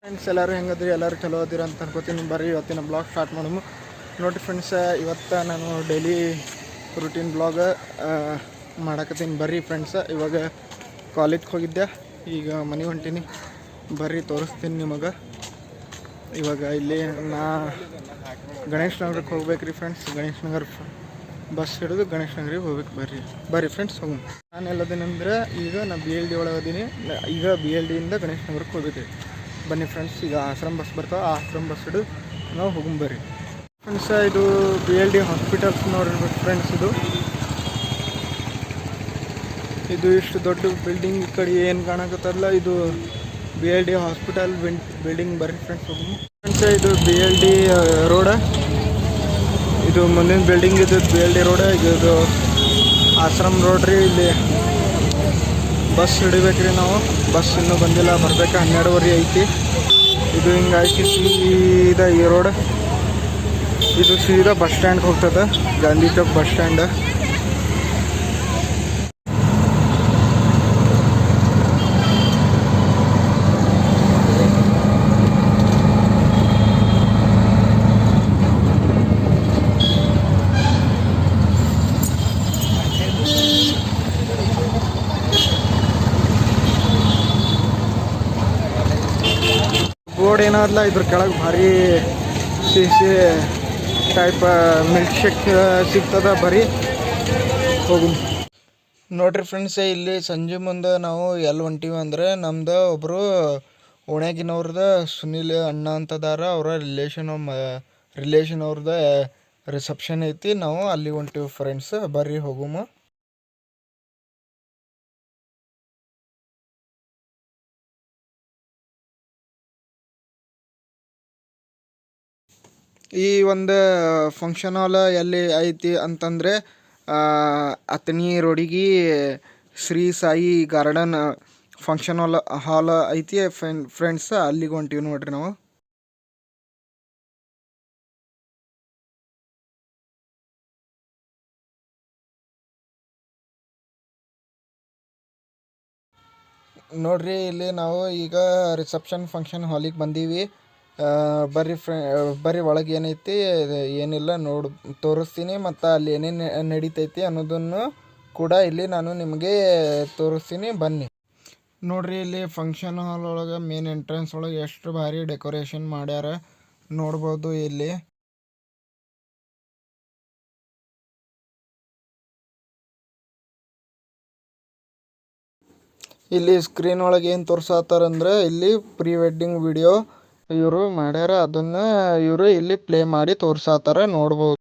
Friends ಎಲ್ಲರೂ ಹೆಂಗದ್ರಿ, ಎಲ್ಲರೂ ಚಲೋ ಅದಿರ ಅಂತ ಅನ್ಕೋತೀನಿ. ಬರ್ರಿ ಇವತ್ತಿನ ಬ್ಲಾಗ್ ಸ್ಟಾರ್ಟ್ ಮಾಡೋಣ. ನೋಡಿ ಫ್ರೆಂಡ್ಸ್, ಇವತ್ತು ನಾನು ಡೈಲಿ ರೂಟೀನ್ ಬ್ಲಾಗ್ ಮಾಡಕತ್ತೀನಿ. ಬರ್ರಿ ಫ್ರೆಂಡ್ಸ್, ಇವಾಗ ಕಾಲೇಜ್ಗೆ ಹೋಗಿದ್ದೆ, ಈಗ ಮನೆಗೆ ಹೊಂಟೀನಿ. ಬರ್ರಿ ತೋರಿಸ್ತೀನಿ ನಿಮಗೆ. ಇವಾಗ ಇಲ್ಲಿ ನಾ ಗಣೇಶ್ ನಗರಕ್ಕೆ ಹೋಗ್ಬೇಕು ರೀ ಫ್ರೆಂಡ್ಸ್. ಗಣೇಶ್ ನಗರ ಬಸ್ ಹಿಡಿದು ಗಣೇಶ್ ನಗರಿಗೆ ಹೋಗ್ಬೇಕು. ಬರ್ರಿ ಫ್ರೆಂಡ್ಸ್ ಹೋಗೋಣ. ನಾನು ಎಲ್ಲದೇನೆಂದ್ರೆ ಈಗ ನಾನು BLD ಒಳಗದೀನಿ. ಈಗ BLDಯಿಂದ ಗಣೇಶ್ ನಗರಕ್ಕೆ ಹೋಗ್ಬೇಕು. ಬನ್ನಿ ಫ್ರೆಂಡ್ಸ್, ಈಗ ಆಶ್ರಮ ಬಸ್ ಬರ್ತಾವೆ, ಆ ಆಶ್ರಮ ಬಸ್ ಹಿಡಿದು ನಾವು ಹೋಗೋಣ. ಬರ್ರಿ ಫ್ರೆಂಡ್ಸ್, ಇದು BLD ಹಾಸ್ಪಿಟಲ್ಸ್ ನೋಡಿರ್ಬೇಕು ಫ್ರೆಂಡ್ಸ್. ಇದು ಇಷ್ಟು ದೊಡ್ಡ ಬಿಲ್ಡಿಂಗ್. ಈ ಕಡೆ ಏನು ಕಾಣಕತ್ತಲ್ಲ, ಇದು BLD ಹಾಸ್ಪಿಟಲ್ ಬಿಲ್ಡಿಂಗ್. ಬರ್ರಿ ಫ್ರೆಂಡ್ಸ್ ಹೋಗೋಣ. ಫ್ರೆಂಡ್ಸ್, ಇದು BLD ರೋಡ್. ಇದು ಮುಂದಿನ ಬಿಲ್ಡಿಂಗ್, ಇದು BLD ರೋಡ್. ಇದು ಆಶ್ರಮ್ ರೋಡ್ ರೀ. ಇಲ್ಲಿ ಬಸ್ ಹಿಡಿಬೇಕ್ರಿ ನಾವು. ಬಸ್ ಇನ್ನೂ ಬಂದಿಲ್ಲ, ಬರ್ಬೇಕು. 12:30 ಐತಿ. ಇದು ಹಿಂಗಾಗಿ ಸೀದಾ ಈ ರೋಡ್. ಇದು ಸೀದಾ ಬಸ್ ಸ್ಟ್ಯಾಂಡ್ಗೆ ಹೋಗ್ತದೆ, Gandhi Chowk bus stand. Board ಏನಾದ್ಲ, ಇದ್ರ ಕೆಳಗೆ ಭಾರಿ ಸಿಹಿ ಟೈಪ್ ಮಿಲ್ಕ್ ಶೇಕ್ ಸಿಗ್ತದ. ಬರೀ ಹೋಗು. ನೋಡ್ರಿ ಫ್ರೆಂಡ್ಸ್, ಇಲ್ಲಿ ಸಂಜೆ ಮುಂದೆ ನಾವು ಎಲ್ಲಿ ಹೊಂಟೀವಿ ಅಂದರೆ, ನಮ್ದು ಒಬ್ಬರು ಓಣ್ಯಾಗಿನವ್ರದ್ದು ಸುನಿಲ್ ಅಣ್ಣ ಅಂತದಾರ. ಅವರ ರಿಲೇಷನ್ ಅವ್ರದ್ದು ರಿಸೆಪ್ಷನ್ ಐತಿ. ನಾವು ಅಲ್ಲಿ ಹೊಂಟೀವಿ ಫ್ರೆಂಡ್ಸ್. ಬರ್ರಿ ಹೋಗುಮ. ಈ ಒಂದು ಫಂಕ್ಷನ್ ಹಾಲ್ ಎಲ್ಲಿ ಐತಿ ಅಂತಂದರೆ, ಅತನಿ ರೋಡಿಗೆ Shri Sai garden function hall ಐತಿ ಫ್ರೆಂಡ್ಸ್. ಅಲ್ಲಿಗೆ ಹೊಂಟೀವಿ ನೋಡ್ರಿ ನಾವು. ನೋಡ್ರಿ, ಇಲ್ಲಿ ನಾವು ಈಗ ರಿಸೆಪ್ಷನ್ ಫಂಕ್ಷನ್ ಹಾಲಿಗೆ ಬಂದೀವಿ. ಬರ್ರಿ ಒಳಗೆ ಏನೈತಿ ಏನಿಲ್ಲ ತೋರಿಸ್ತೀನಿ. ಮತ್ತು ಅಲ್ಲಿ ಏನೇನು ನಡೀತೈತಿ ಅನ್ನೋದನ್ನು ಕೂಡ ಇಲ್ಲಿ ನಾನು ನಿಮಗೆ ತೋರಿಸ್ತೀನಿ. ಬನ್ನಿ ನೋಡ್ರಿ. ಇಲ್ಲಿ ಫಂಕ್ಷನ್ ಹಾಲ್ ಒಳಗೆ ಮೇನ್ ಎಂಟ್ರೆನ್ಸ್ ಒಳಗೆ ಎಷ್ಟು ಭಾರಿ ಡೆಕೋರೇಷನ್ ಮಾಡ್ಯಾರ ನೋಡ್ಬೋದು. ಇಲ್ಲಿ ಸ್ಕ್ರೀನ್ ಒಳಗೆ ಏನು ತೋರ್ಸತ್ತಾರಂದ್ರೆ, ಇಲ್ಲಿ ಪ್ರೀ ವೆಡ್ಡಿಂಗ್ ವಿಡಿಯೋ ಇವರು ಮಾಡ್ಯಾರ. ಅದನ್ನು ಇವರು ಇಲ್ಲಿ ಪ್ಲೇ ಮಾಡಿ ತೋರ್ಸತ್ತಾರ, ನೋಡ್ಬೋದು.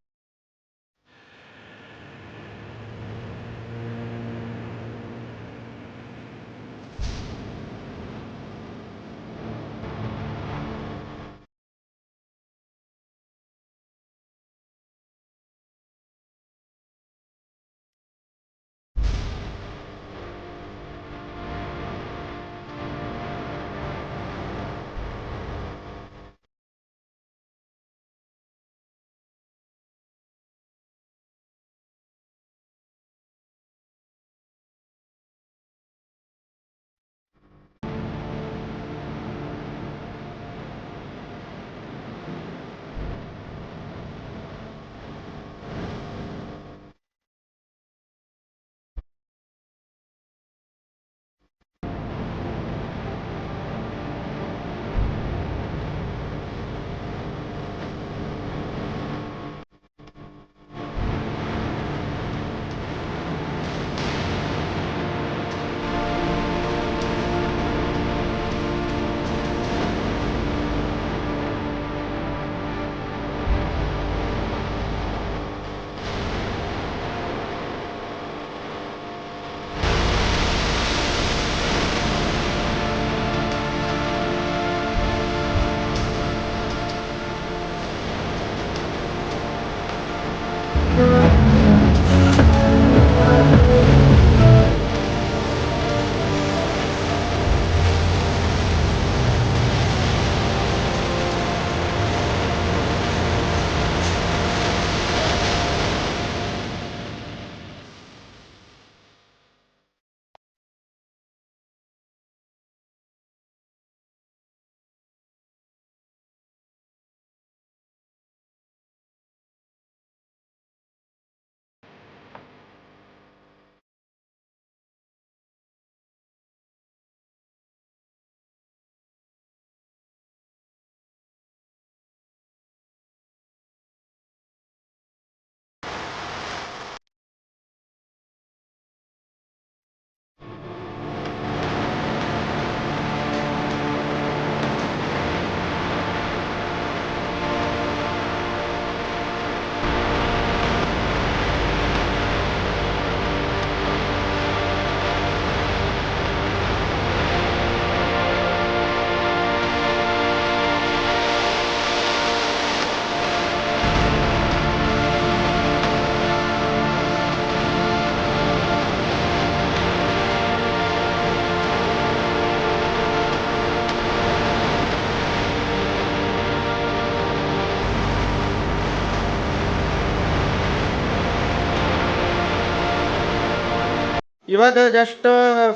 ಇವಾಗ ಜಸ್ಟ್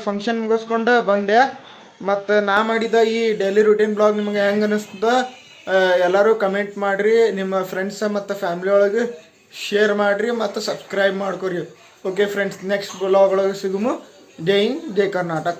ಫಂಕ್ಷನ್ ಮುಗಿಸ್ಕೊಂಡು ಬಂದೆ. ಮತ್ತು ನಾ ಮಾಡಿದ ಈ ಡೈಲಿ ರೂಟೀನ್ ಬ್ಲಾಗ್ ನಿಮಗೆ ಹೆಂಗೆ ಅನ್ನಿಸ್ತದ ಎಲ್ಲರೂ ಕಮೆಂಟ್ ಮಾಡಿರಿ, ನಿಮ್ಮ ಫ್ರೆಂಡ್ಸ್ ಮತ್ತು ಫ್ಯಾಮ್ಲಿ ಒಳಗೆ ಶೇರ್ ಮಾಡಿರಿ ಮತ್ತು ಸಬ್ಸ್ಕ್ರೈಬ್ ಮಾಡ್ಕೊರಿ. ಓಕೆ ಫ್ರೆಂಡ್ಸ್, ನೆಕ್ಸ್ಟ್ ಬ್ಲಾಗ್ ಒಳಗೆ ಸಿಗುಮು. ಜೈ ಹಿಂದ್, ಜೈ ಕರ್ನಾಟಕ.